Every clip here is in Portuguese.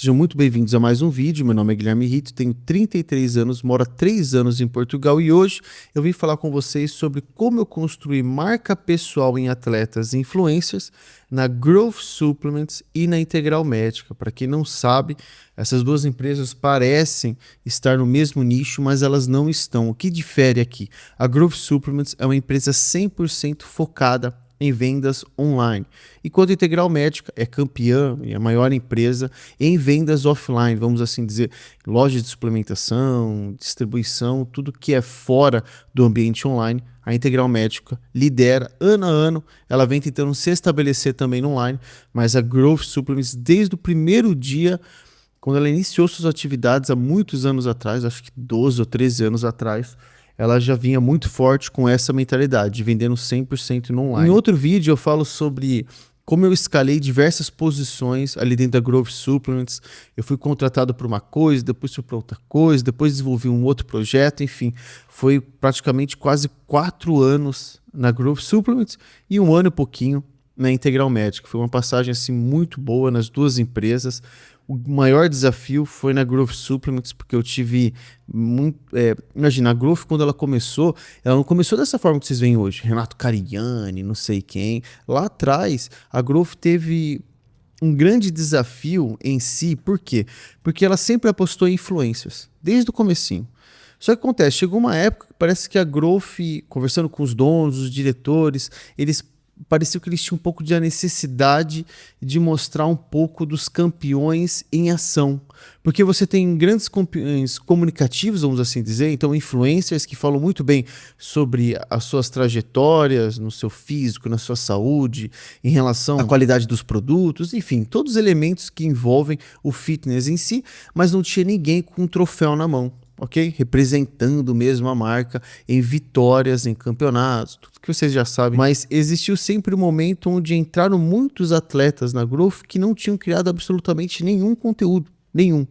Sejam muito bem-vindos a mais um vídeo. Meu nome é Guilherme Rito, tenho 33 anos, moro há 3 anos em Portugal e hoje eu vim falar com vocês sobre como eu construí marca pessoal em atletas e influencers na Growth Supplements e na Integral Médica. Para quem não sabe, essas duas empresas parecem estar no mesmo nicho, mas elas não estão. O que difere aqui? A Growth Supplements é uma empresa 100% focada em vendas online, enquanto a Integral Médica é campeã e a maior empresa em vendas offline, vamos assim dizer, lojas de suplementação, distribuição, tudo que é fora do ambiente online. A Integral Médica lidera ano a ano, ela vem tentando se estabelecer também no online, mas a Growth Supplements, desde o primeiro dia, quando ela iniciou suas atividades há muitos anos atrás, acho que 12 ou 13 anos atrás, ela já vinha muito forte com essa mentalidade, vendendo 100% no online. Em outro vídeo eu falo sobre como eu escalei diversas posições ali dentro da Growth Supplements. Eu fui contratado por uma coisa, depois fui para outra coisa, depois desenvolvi um outro projeto, enfim. Foi praticamente quase 4 anos na Growth Supplements e 1 ano e pouquinho na Integral Médica. Foi uma passagem assim muito boa nas duas empresas. O maior desafio foi na Growth Supplements, porque eu tive muito... imagina, a Growth, quando ela não começou dessa forma que vocês veem hoje. Renato Cariani, não sei quem. Lá atrás, a Growth teve um grande desafio em si. Por quê? Porque ela sempre apostou em influencers, desde o comecinho. Só que acontece, chegou uma época que parece que a Growth, conversando com os donos, os diretores, parecia que eles tinham um pouco de a necessidade de mostrar um pouco dos campeões em ação. Porque você tem grandes campeões comunicativos, vamos assim dizer, então influencers que falam muito bem sobre as suas trajetórias, no seu físico, na sua saúde, em relação à qualidade dos produtos, enfim, todos os elementos que envolvem o fitness em si, mas não tinha ninguém com um troféu na mão. Ok? Representando mesmo a marca em vitórias, em campeonatos, tudo que vocês já sabem. Mas existiu sempre um momento onde entraram muitos atletas na Growth que não tinham criado absolutamente nenhum conteúdo, nenhum.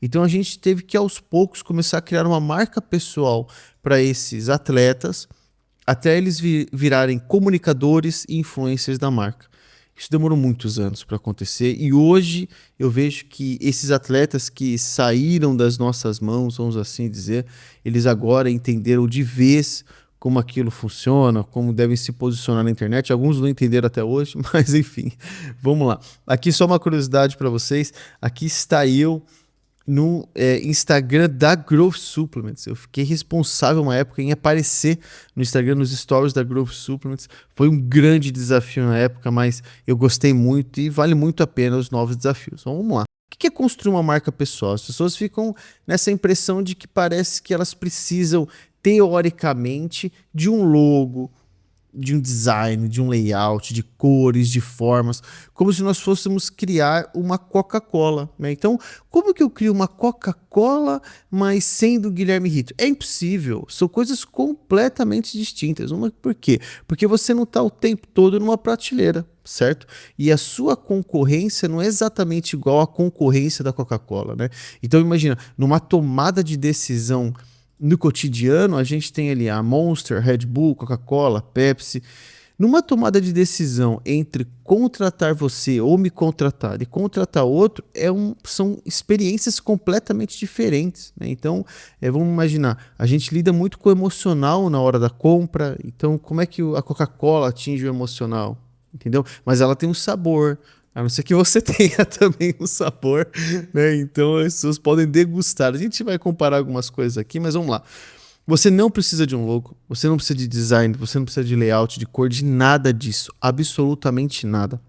Então a gente teve que aos poucos começar a criar uma marca pessoal para esses atletas, até eles virarem comunicadores e influencers da marca. Isso demorou muitos anos para acontecer e hoje eu vejo que esses atletas que saíram das nossas mãos, vamos assim dizer, eles agora entenderam de vez como aquilo funciona, como devem se posicionar na internet. Alguns não entenderam até hoje, mas enfim, vamos lá. Aqui só uma curiosidade para vocês, aqui está eu no Instagram da Growth Supplements. Eu fiquei responsável uma época em aparecer no Instagram, nos stories da Growth Supplements. Foi um grande desafio na época, mas eu gostei muito e vale muito a pena os novos desafios. Então, vamos lá. O que é construir uma marca pessoal? As pessoas ficam nessa impressão de que parece que elas precisam, teoricamente, de um logo, de um design, de um layout, de cores, de formas, como se nós fôssemos criar uma Coca-Cola, né? Então, como que eu crio uma Coca-Cola, mas sendo Guilherme Rito? É impossível, são coisas completamente distintas. Por quê? Porque você não está o tempo todo numa prateleira, certo? E a sua concorrência não é exatamente igual à concorrência da Coca-Cola, né? Então, imagina, numa tomada de decisão no cotidiano, a gente tem ali a Monster, Red Bull, Coca-Cola, Pepsi. Numa tomada de decisão entre contratar você ou me contratar e contratar outro, são experiências completamente diferentes, né? Então, vamos imaginar, a gente lida muito com o emocional na hora da compra. Então, como é que a Coca-Cola atinge o emocional? Entendeu? Mas ela tem um sabor. A não ser que você tenha também um sabor, né? Então as pessoas podem degustar. A gente vai comparar algumas coisas aqui, mas vamos lá. Você não precisa de um logo, você não precisa de design, você não precisa de layout, de cor, de nada disso. Absolutamente nada.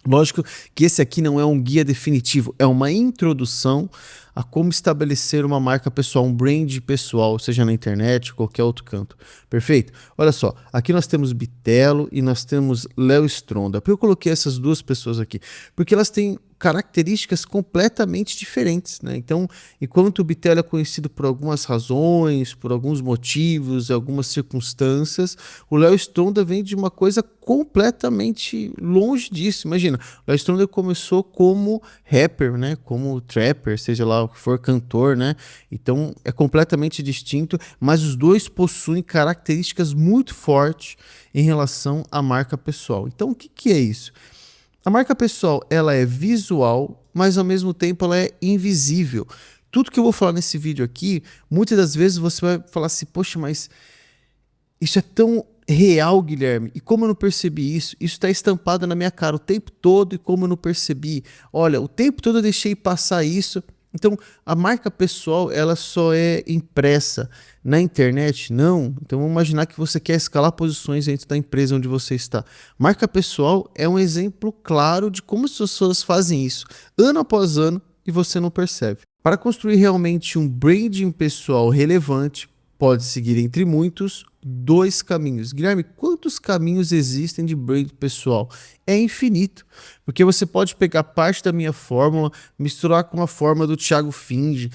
Lógico que esse aqui não é um guia definitivo, é uma introdução a como estabelecer uma marca pessoal, um brand pessoal, seja na internet ou qualquer outro canto. Perfeito? Olha só, aqui nós temos Bitelo e nós temos Léo Stronda. Por que eu coloquei essas duas pessoas aqui? Porque elas têm características completamente diferentes, né? Então, enquanto o Bitelo é conhecido por algumas razões, por alguns motivos, algumas circunstâncias, o Léo Stronda vem de uma coisa completamente longe disso. Imagina, o Léo Stronda começou como rapper, né? Como trapper, seja lá o que for, cantor, né? Então, é completamente distinto, mas os dois possuem características muito fortes em relação à marca pessoal. Então, o que é isso? A marca pessoal, ela é visual, mas ao mesmo tempo ela é invisível. Tudo que eu vou falar nesse vídeo aqui, muitas das vezes você vai falar assim, poxa, mas isso é tão real, Guilherme, e como eu não percebi isso? Isso está estampado na minha cara o tempo todo e como eu não percebi? Olha, o tempo todo eu deixei passar isso. Então, a marca pessoal, ela só é impressa na internet? Não. Então, vamos imaginar que você quer escalar posições dentro da empresa onde você está. Marca pessoal é um exemplo claro de como as pessoas fazem isso, ano após ano, e você não percebe. Para construir realmente um branding pessoal relevante, pode seguir entre muitos 2 caminhos. Guilherme, quantos caminhos existem de brand pessoal? É infinito, porque você pode pegar parte da minha fórmula, misturar com a fórmula do Thiago Finge,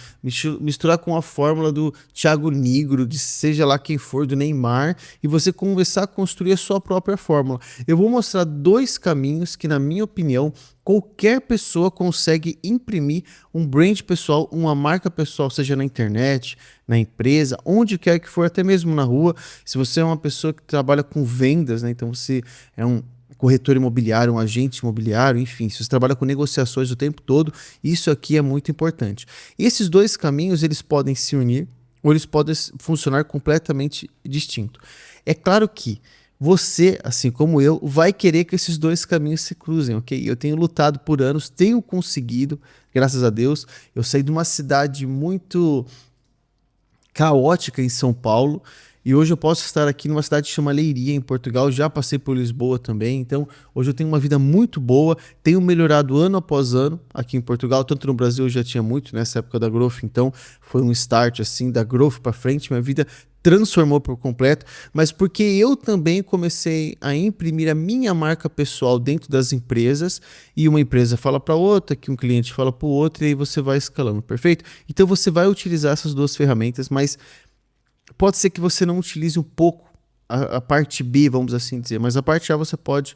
misturar com a fórmula do Thiago Nigro, de seja lá quem for, do Neymar, e você começar a construir a sua própria fórmula. Eu vou mostrar 2 caminhos que, na minha opinião, qualquer pessoa consegue imprimir um brand pessoal, uma marca pessoal, seja na internet, na empresa, onde quer que for, até mesmo na rua. Se você é uma pessoa que trabalha com vendas, né, então você é um corretor imobiliário, um agente imobiliário, enfim, se você trabalha com negociações o tempo todo, isso aqui é muito importante. Esses 2 caminhos, eles podem se unir ou eles podem funcionar completamente distinto. É claro que você, assim como eu, vai querer que esses 2 caminhos se cruzem, ok? Eu tenho lutado por anos, tenho conseguido, graças a Deus. Eu saí de uma cidade muito caótica em São Paulo e hoje eu posso estar aqui numa cidade que chama Leiria, em Portugal. Já passei por Lisboa também, então hoje eu tenho uma vida muito boa, tenho melhorado ano após ano aqui em Portugal, tanto no Brasil eu já tinha muito nessa época da Growth, então foi um start assim da Growth para frente, minha vida transformou por completo, mas porque eu também comecei a imprimir a minha marca pessoal dentro das empresas, e uma empresa fala para outra, que um cliente fala para o outro, e aí você vai escalando, perfeito? Então você vai utilizar essas 2 ferramentas, mas pode ser que você não utilize um pouco a parte B, vamos assim dizer, mas a parte A você pode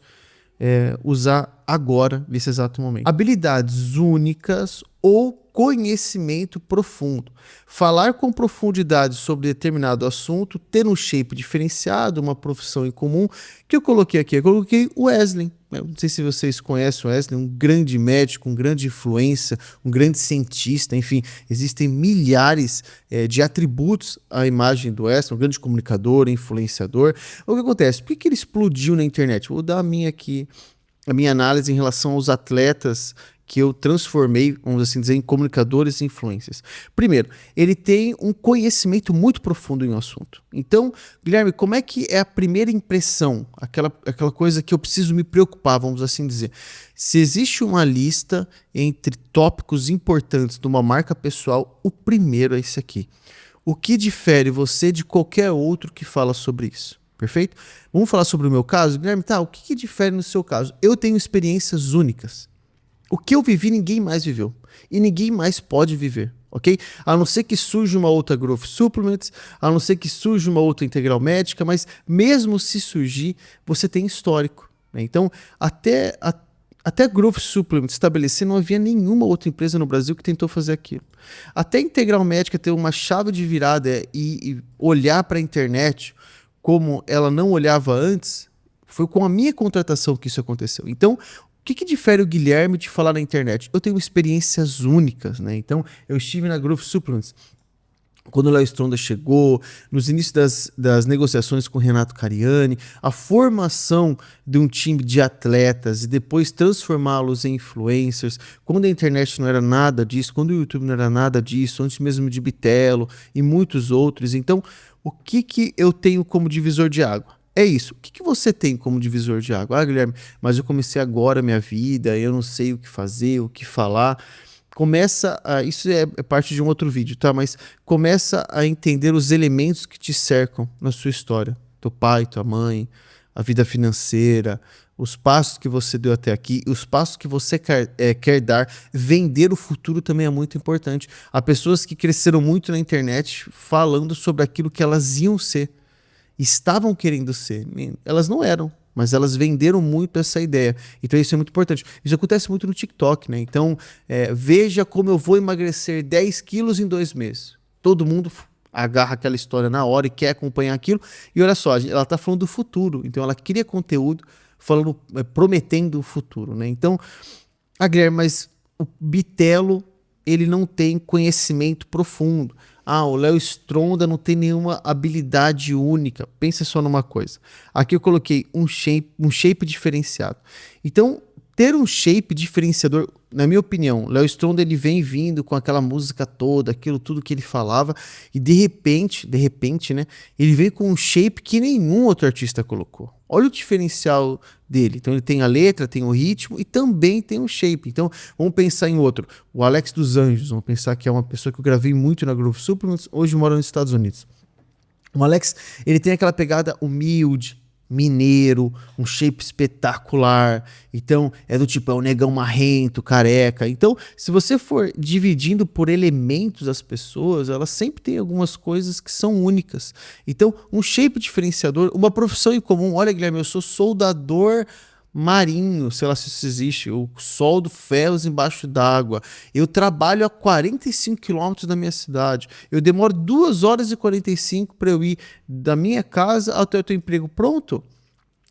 usar agora, nesse exato momento. Habilidades únicas ou conhecimento profundo. Falar com profundidade sobre determinado assunto, ter um shape diferenciado, uma profissão em comum, que eu coloquei aqui. Eu coloquei o Wesley. Eu não sei se vocês conhecem o Wesley, um grande médico, um grande influência, um grande cientista, enfim, existem milhares de atributos à imagem do Wesley, um grande comunicador, influenciador. O que acontece? Por que ele explodiu na internet? Vou dar a minha análise em relação aos atletas que eu transformei, vamos assim dizer, em comunicadores e influencers. Primeiro, ele tem um conhecimento muito profundo em um assunto. Então, Guilherme, como é que é a primeira impressão? Aquela coisa que eu preciso me preocupar, vamos assim dizer. Se existe uma lista entre tópicos importantes de uma marca pessoal, o primeiro é esse aqui. O que difere você de qualquer outro que fala sobre isso? Perfeito? Vamos falar sobre o meu caso? Guilherme, tá, o que difere no seu caso? Eu tenho experiências únicas. O que eu vivi, ninguém mais viveu. E ninguém mais pode viver, ok? A não ser que surja uma outra Growth Supplements, a não ser que surja uma outra Integral Médica, mas mesmo se surgir, você tem histórico, né? Então, até Growth Supplements estabelecer, não havia nenhuma outra empresa no Brasil que tentou fazer aquilo. Até Integral Médica ter uma chave de virada e olhar para a internet como ela não olhava antes, foi com a minha contratação que isso aconteceu. Então, o que difere o Guilherme de falar na internet? Eu tenho experiências únicas, né? Então, eu estive na Growth Supplements quando o Léo Stronda chegou, nos inícios das negociações com o Renato Cariani, a formação de um time de atletas e depois transformá-los em influencers, quando a internet não era nada disso, quando o YouTube não era nada disso, antes mesmo de Bitelo e muitos outros. Então, o que eu tenho como divisor de água? É isso. O que você tem como divisor de água? Ah, Guilherme, mas eu comecei agora a minha vida, eu não sei o que fazer, o que falar. Isso é parte de um outro vídeo, tá? Mas começa a entender os elementos que te cercam na sua história. Teu pai, tua mãe, a vida financeira, os passos que você deu até aqui, os passos que você quer dar. Vender o futuro também é muito importante. Há pessoas que cresceram muito na internet falando sobre aquilo que elas iam ser, estavam querendo ser. Elas não eram, mas elas venderam muito essa ideia. Então isso é muito importante. Isso acontece muito no TikTok, né? Então, veja como eu vou emagrecer 10 quilos em 2 meses. Todo mundo agarra aquela história na hora e quer acompanhar aquilo. E olha só, ela está falando do futuro. Então ela cria conteúdo falando, prometendo o futuro, né? Então, Guilherme, mas o Bitelo, ele não tem conhecimento profundo. O Léo Stronda não tem nenhuma habilidade única. Pensa só numa coisa. Aqui eu coloquei um shape diferenciado. Então, ter um shape diferenciador, na minha opinião, Léo Stronda, ele vem vindo com aquela música toda, aquilo tudo que ele falava, e de repente, né, ele veio com um shape que nenhum outro artista colocou. Olha o diferencial dele. Então ele tem a letra, tem o ritmo e também tem o shape. Então vamos pensar em outro. O Alex dos Anjos, vamos pensar que é uma pessoa que eu gravei muito na Groove Supplements, hoje mora nos Estados Unidos. O Alex, ele tem aquela pegada humilde, mineiro, um shape espetacular. Então é do tipo, é um negão marrento, careca. Então, se você for dividindo por elementos as pessoas, elas sempre têm algumas coisas que são únicas. Então, um shape diferenciador, uma profissão em comum. Olha, Guilherme, eu sou soldador marinho, sei lá se isso existe, eu soldo ferros embaixo d'água, eu trabalho a 45 quilômetros da minha cidade, eu demoro 2 horas e 45 para eu ir da minha casa até o teu emprego. Pronto,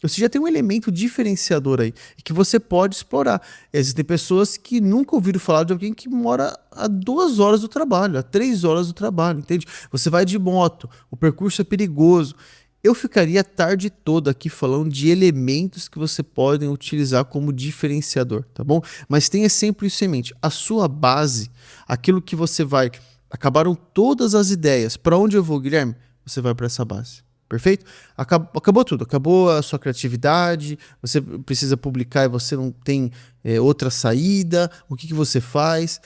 você já tem um elemento diferenciador aí que você pode explorar. Existem pessoas que nunca ouviram falar de alguém que mora a 2 horas do trabalho, a 3 horas do trabalho, entende? Você vai de moto, o percurso é perigoso. Eu ficaria a tarde toda aqui falando de elementos que você pode utilizar como diferenciador, tá bom? Mas tenha sempre isso em mente. A sua base, aquilo que você vai... Acabaram todas as ideias. Para onde eu vou, Guilherme? Você vai para essa base. Perfeito? Acabou tudo. Acabou a sua criatividade. Você precisa publicar e você não tem outra saída. O que você faz?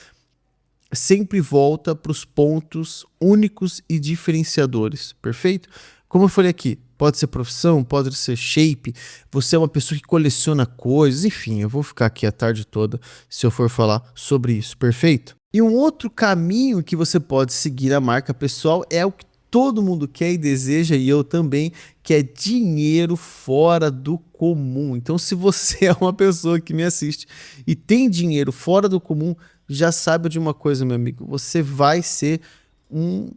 Sempre volta para os pontos únicos e diferenciadores. Perfeito? Como eu falei aqui, pode ser profissão, pode ser shape, você é uma pessoa que coleciona coisas, enfim, eu vou ficar aqui a tarde toda se eu for falar sobre isso, perfeito? E um outro caminho que você pode seguir a marca pessoal é o que todo mundo quer e deseja, e eu também, que é dinheiro fora do comum. Então, se você é uma pessoa que me assiste e tem dinheiro fora do comum, já saiba de uma coisa, meu amigo, você vai ser um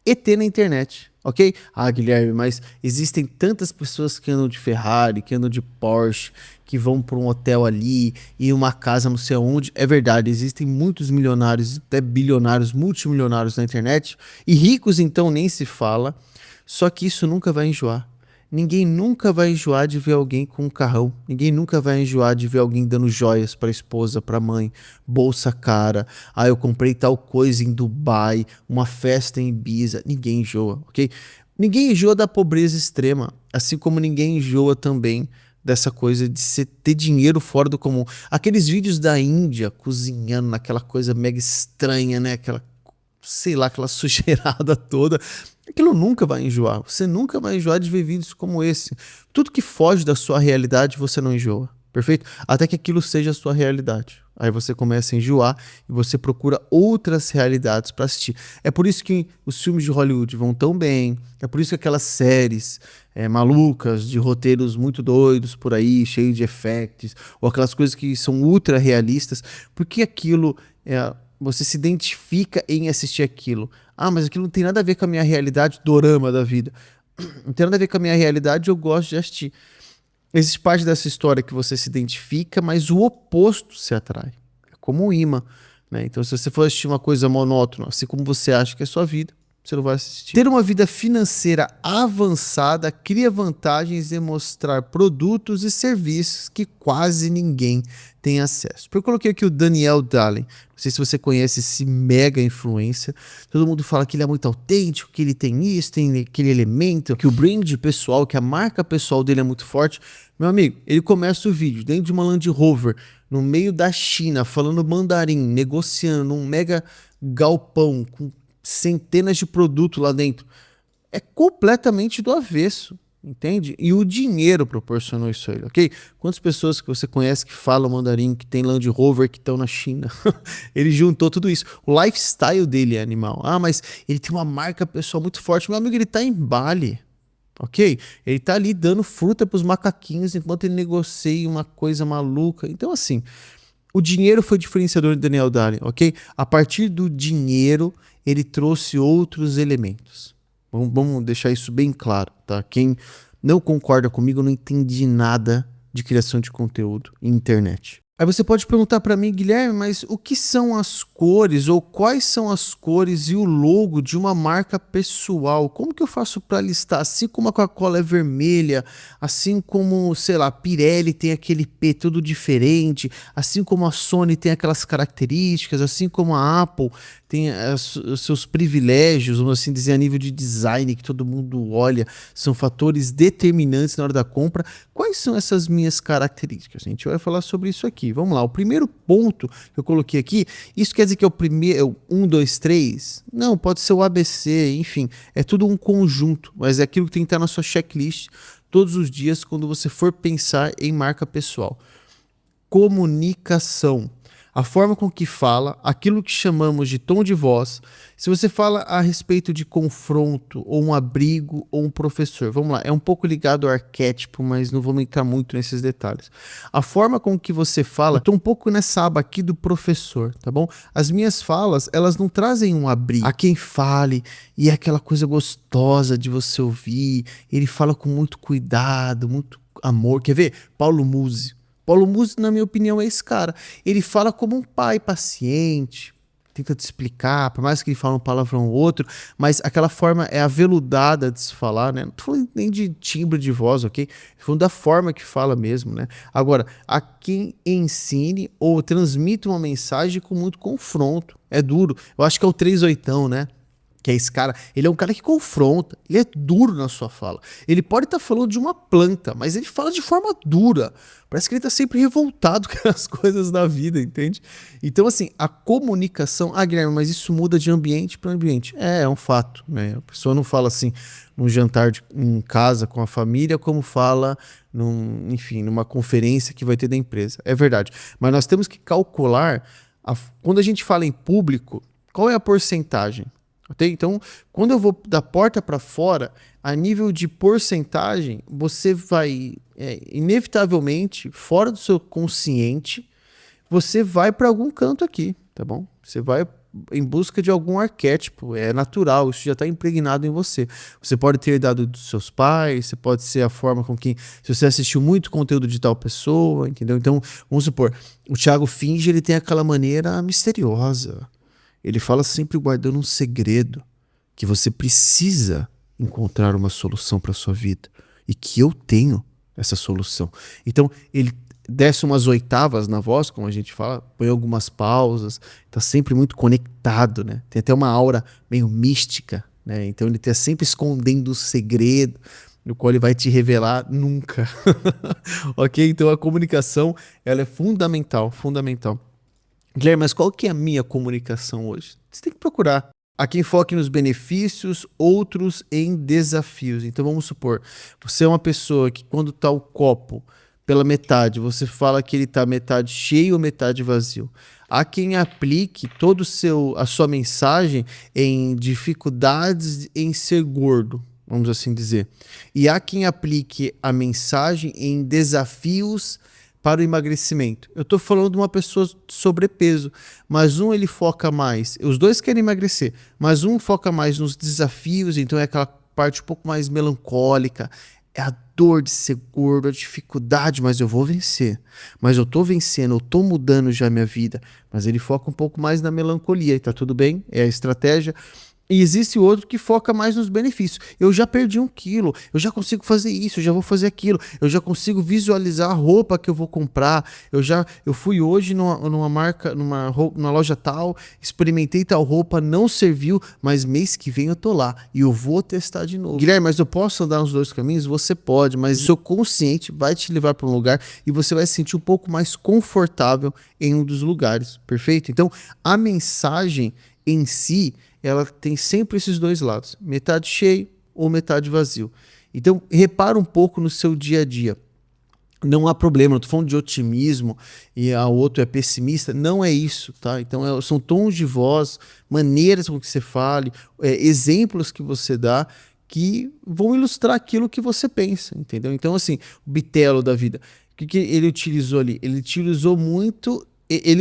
ET na internet, ok? Guilherme, mas existem tantas pessoas que andam de Ferrari, que andam de Porsche, que vão para um hotel ali e uma casa não sei aonde. É verdade, existem muitos milionários, até bilionários, multimilionários na internet, e ricos então nem se fala, só que isso nunca vai enjoar. Ninguém nunca vai enjoar de ver alguém com um carrão. Ninguém nunca vai enjoar de ver alguém dando joias para a esposa, para a mãe, bolsa cara. Eu comprei tal coisa em Dubai, uma festa em Ibiza. Ninguém enjoa, ok? Ninguém enjoa da pobreza extrema, assim como ninguém enjoa também dessa coisa de você ter dinheiro fora do comum. Aqueles vídeos da Índia cozinhando naquela coisa mega estranha, né? Aquela, sei lá, aquela sujeirada toda. Aquilo nunca vai enjoar. Você nunca vai enjoar de ver vídeos como esse. Tudo que foge da sua realidade, você não enjoa. Perfeito? Até que aquilo seja a sua realidade. Aí você começa a enjoar e você procura outras realidades para assistir. É por isso que os filmes de Hollywood vão tão bem. É por isso que aquelas séries malucas, de roteiros muito doidos por aí, cheios de efeitos, ou aquelas coisas que são ultra realistas, porque aquilo você se identifica em assistir aquilo. Mas aquilo não tem nada a ver com a minha realidade, dorama da vida. Não tem nada a ver com a minha realidade, eu gosto de assistir. Existe parte dessa história que você se identifica, mas o oposto se atrai. É como um imã, né? Então, se você for assistir uma coisa monótona, assim como você acha que é sua vida, você não vai assistir. Ter uma vida financeira avançada cria vantagens em mostrar produtos e serviços que quase ninguém tem acesso. Eu coloquei aqui o Daniel Dalen. Não sei se você conhece esse mega influencer. Todo mundo fala que ele é muito autêntico, que ele tem isso, tem aquele elemento, que o brand pessoal, que a marca pessoal dele é muito forte. Meu amigo, ele começa o vídeo dentro de uma Land Rover, no meio da China, falando mandarim, negociando um mega galpão com centenas de produtos lá dentro. É completamente do avesso, entende? E o dinheiro proporcionou isso a ele, ok? Quantas pessoas que você conhece que falam mandarim, que tem Land Rover, que estão na China? Ele juntou tudo isso. O lifestyle dele é animal. Mas ele tem uma marca pessoal muito forte. Meu amigo, ele tá em Bali, ok? Ele tá ali dando fruta pros macaquinhos enquanto ele negocia uma coisa maluca. Então, assim, o dinheiro foi diferenciador do Daniel Dalen, ok? A partir do dinheiro, ele trouxe outros elementos. Vamos deixar isso bem claro, tá? Quem não concorda comigo, não entende nada de criação de conteúdo e internet. Aí você pode perguntar para mim, Guilherme, mas o que são as cores ou quais são as cores e o logo de uma marca pessoal? Como que eu faço para listar? Assim como a Coca-Cola é vermelha, assim como, sei lá, a Pirelli tem aquele P tudo diferente, assim como a Sony tem aquelas características, assim como a Apple tem os seus privilégios, vamos assim dizer, a nível de design que todo mundo olha, são fatores determinantes na hora da compra. Quais são essas minhas características? A gente vai falar sobre isso aqui. Vamos lá, o primeiro ponto que eu coloquei aqui, isso quer dizer que é o primeiro, 1, 2, 3? Não, pode ser o ABC, enfim, é tudo um conjunto, mas é aquilo que tem que estar na sua checklist todos os dias quando você for pensar em marca pessoal. Comunicação. A forma com que fala, aquilo que chamamos de tom de voz. Se você fala a respeito de confronto, ou um abrigo, ou um professor, vamos lá, é um pouco ligado ao arquétipo, mas não vou entrar muito nesses detalhes. A forma com que você fala, eu tô um pouco nessa aba aqui do professor, tá bom? As minhas falas, elas não trazem um abrigo. A quem fale, e é aquela coisa gostosa de você ouvir, ele fala com muito cuidado, muito amor. Quer ver? Paulo Musi. Paulo Musi, na minha opinião, é esse cara. Ele fala como um pai paciente, tenta te explicar, por mais que ele fale um palavrão ou outro, mas aquela forma é aveludada de se falar, né? Não tô falando nem de timbre de voz, ok? Tô falando da forma que fala mesmo, né? Agora, a quem ensine ou transmite uma mensagem com muito confronto. É duro. Eu acho que é o 38, né? Que é esse cara, ele é um cara que confronta, ele é duro na sua fala. Ele pode estar falando de uma planta, mas ele fala de forma dura. Parece que ele está sempre revoltado com as coisas da vida, entende? Então, assim, a comunicação... Ah, Guilherme, mas isso muda de ambiente para ambiente. É um fato, né? A pessoa não fala assim num jantar em casa com a família, como fala, enfim, numa conferência que vai ter da empresa. É verdade. Mas nós temos que calcular, quando a gente fala em público, qual é a porcentagem? Então, quando eu vou da porta para fora, a nível de porcentagem, você vai, inevitavelmente, fora do seu consciente, você vai para algum canto aqui, tá bom? Você vai em busca de algum arquétipo, é natural, isso já está impregnado em você. Você pode ter herdado dos seus pais, você pode ser a forma com que, se você assistiu muito conteúdo de tal pessoa, entendeu? Então, vamos supor, o Thiago Finge, ele tem aquela maneira misteriosa. Ele fala sempre guardando um segredo, que você precisa encontrar uma solução para sua vida e que eu tenho essa solução. Então, ele desce umas oitavas na voz, como a gente fala, põe algumas pausas, está sempre muito conectado, né? Tem até uma aura meio mística, né? Então, ele está sempre escondendo o segredo, no qual ele vai te revelar nunca. Ok? Então, a comunicação, ela é fundamental, fundamental. Guilherme, mas qual que é a minha comunicação hoje? Você tem que procurar. Há quem foque nos benefícios, outros em desafios. Então vamos supor, você é uma pessoa que quando está o copo pela metade, você fala que ele está metade cheio ou metade vazio. Há quem aplique todo a sua mensagem em dificuldades em ser gordo, vamos assim dizer. E há quem aplique a mensagem em desafios para o emagrecimento. Eu estou falando de uma pessoa de sobrepeso, mas um ele foca mais, os dois querem emagrecer, mas um foca mais nos desafios, então é aquela parte um pouco mais melancólica, é a dor de ser gordo, a dificuldade, mas eu vou vencer, mas eu estou vencendo, eu estou mudando já a minha vida, mas ele foca um pouco mais na melancolia, e tá tudo bem, é a estratégia. E existe outro que foca mais nos benefícios. Eu já perdi 1 quilo, eu já consigo fazer isso, eu já vou fazer aquilo, eu já consigo visualizar a roupa que eu vou comprar. Eu fui hoje numa loja tal, experimentei tal roupa, não serviu, mas mês que vem eu tô lá e eu vou testar de novo. Guilherme, mas eu posso andar nos dois caminhos? Você pode, mas o seu consciente vai te levar para um lugar e você vai se sentir um pouco mais confortável em um dos lugares, perfeito? Então, a mensagem em si, ela tem sempre esses dois lados, metade cheio ou metade vazio. Então, repara um pouco no seu dia a dia. Não há problema, não estou falando de otimismo e o outro é pessimista, não é isso, tá? Então, são tons de voz, maneiras com que você fale, exemplos que você dá que vão ilustrar aquilo que você pensa, entendeu? Então, assim, o Bitelo da vida, o que ele utilizou ali? Ele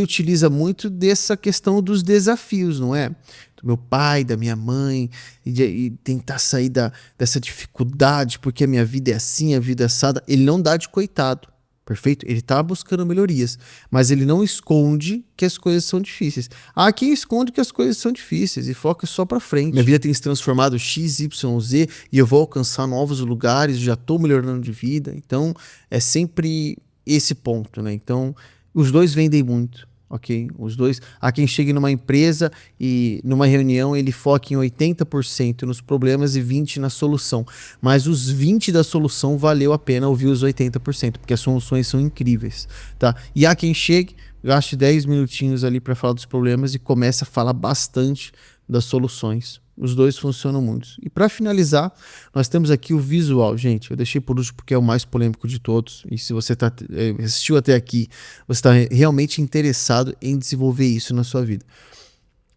utiliza muito dessa questão dos desafios, não é? Do meu pai, da minha mãe, e tentar sair dessa dificuldade, porque a minha vida é assim, a vida é assada. Ele não dá de coitado, Perfeito? Ele está buscando melhorias, mas ele não esconde que as coisas são difíceis. Há quem esconde que as coisas são difíceis e foca só para frente. Minha vida tem se transformado X, Y, Z e eu vou alcançar novos lugares, já estou melhorando de vida. Então, é sempre esse ponto, né? Então, os dois vendem muito. Ok? Os dois. Há quem chegue numa empresa e numa reunião ele foca em 80% nos problemas e 20% na solução. Mas os 20% da solução valeu a pena ouvir os 80%, porque as soluções são incríveis, tá? E há quem chegue, gaste 10 minutinhos ali para falar dos problemas e comece a falar bastante das soluções. Os dois funcionam muito. E para finalizar, nós temos aqui o visual. Gente, eu deixei por último porque é o mais polêmico de todos. E se você assistiu até aqui, você está realmente interessado em desenvolver isso na sua vida.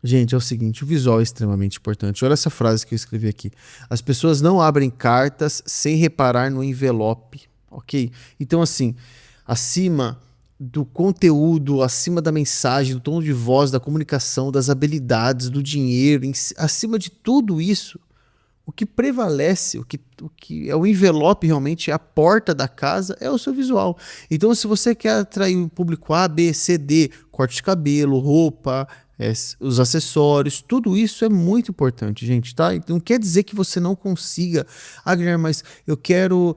Gente, é o seguinte, o visual é extremamente importante. Olha essa frase que eu escrevi aqui. As pessoas não abrem cartas sem reparar no envelope, ok? Então, assim, acima do conteúdo, acima da mensagem, do tom de voz, da comunicação, das habilidades, do dinheiro, acima de tudo isso, o que prevalece, o que é o envelope realmente, é a porta da casa, é o seu visual. Então, se você quer atrair um público A, B, C, D, corte de cabelo, roupa, os acessórios, tudo isso é muito importante, gente, tá? Então, não quer dizer que você não consiga. Ah, Guilherme, mas eu quero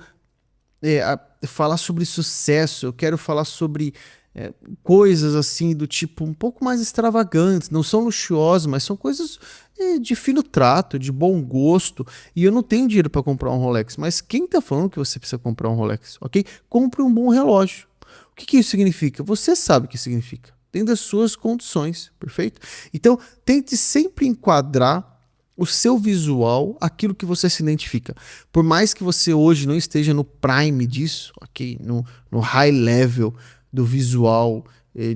falar sobre sucesso, eu quero falar sobre coisas assim do tipo um pouco mais extravagantes, não são luxuosas, mas são coisas de fino trato, de bom gosto, e eu não tenho dinheiro para comprar um Rolex, mas quem tá falando que você precisa comprar um Rolex, ok? Compre um bom relógio. O que isso significa? Você sabe o que significa, dentro das suas condições, perfeito? Então, tente sempre enquadrar o seu visual, aquilo que você se identifica. Por mais que você hoje não esteja no prime disso, ok? No high level do visual,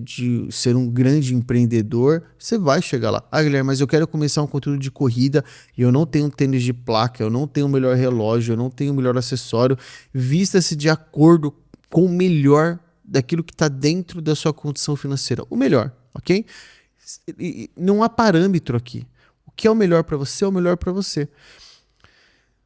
de ser um grande empreendedor, você vai chegar lá. Ah, Guilherme, mas eu quero começar um conteúdo de corrida e eu não tenho tênis de placa, eu não tenho o melhor relógio, eu não tenho o melhor acessório. Vista-se de acordo com o melhor daquilo que está dentro da sua condição financeira. O melhor, ok? E não há parâmetro aqui. O que é o melhor para você é o melhor para você.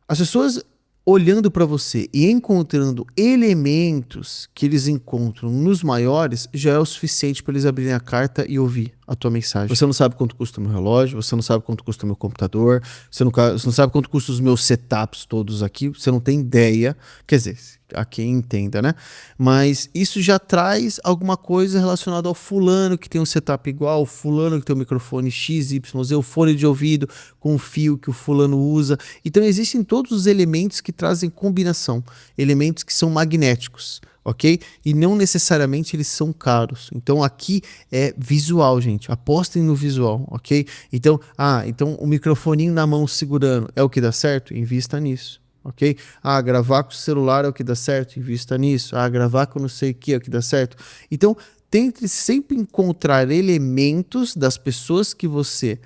As pessoas olhando para você e encontrando elementos que eles encontram nos maiores já é o suficiente para eles abrirem a carta e ouvir a tua mensagem. Você não sabe quanto custa o meu relógio, você não sabe quanto custa o meu computador, você não sabe quanto custa os meus setups todos aqui, você não tem ideia, quer dizer, a quem entenda, né? Mas isso já traz alguma coisa relacionada ao fulano que tem um setup igual, o fulano que tem um microfone X, Y, Z, o fone de ouvido com o fio que o fulano usa. Então existem todos os elementos que trazem combinação, elementos que são magnéticos, ok? E não necessariamente eles são caros. Então aqui é visual, gente. Apostem no visual, ok? Então, então o microfoninho na mão segurando é o que dá certo? Invista nisso, ok? Gravar com o celular é o que dá certo? Invista nisso. Gravar com não sei o que é o que dá certo? Então, tente sempre encontrar elementos das pessoas que você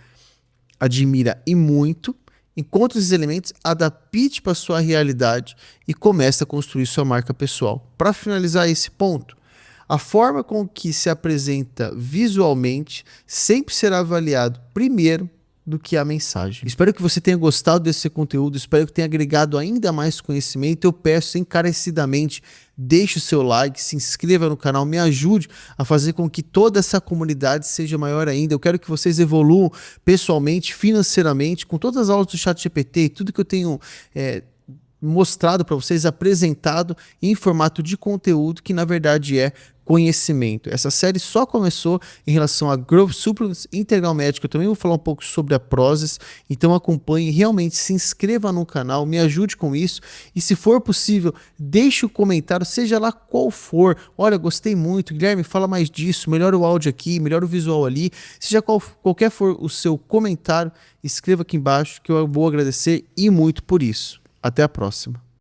admira e muito. Encontre esses elementos, adapte para a sua realidade e comece a construir sua marca pessoal. Para finalizar esse ponto, a forma com que se apresenta visualmente sempre será avaliado primeiro do que a mensagem. Espero que você tenha gostado desse conteúdo, espero que tenha agregado ainda mais conhecimento. Eu peço encarecidamente, deixe o seu like, se inscreva no canal, me ajude a fazer com que toda essa comunidade seja maior ainda. Eu quero que vocês evoluam pessoalmente, financeiramente, com todas as aulas do ChatGPT e tudo que eu tenho mostrado para vocês, apresentado em formato de conteúdo que na verdade é conhecimento. Essa série só começou em relação a Growth Supplements Integral Médico. Eu também vou falar um pouco sobre a Prozis, então acompanhe, realmente se inscreva no canal, me ajude com isso e se for possível, deixe um comentário, seja lá qual for. Olha, gostei muito, Guilherme, fala mais disso, melhora o áudio aqui, melhora o visual ali, seja qualquer for o seu comentário, escreva aqui embaixo que eu vou agradecer e muito por isso. Até a próxima.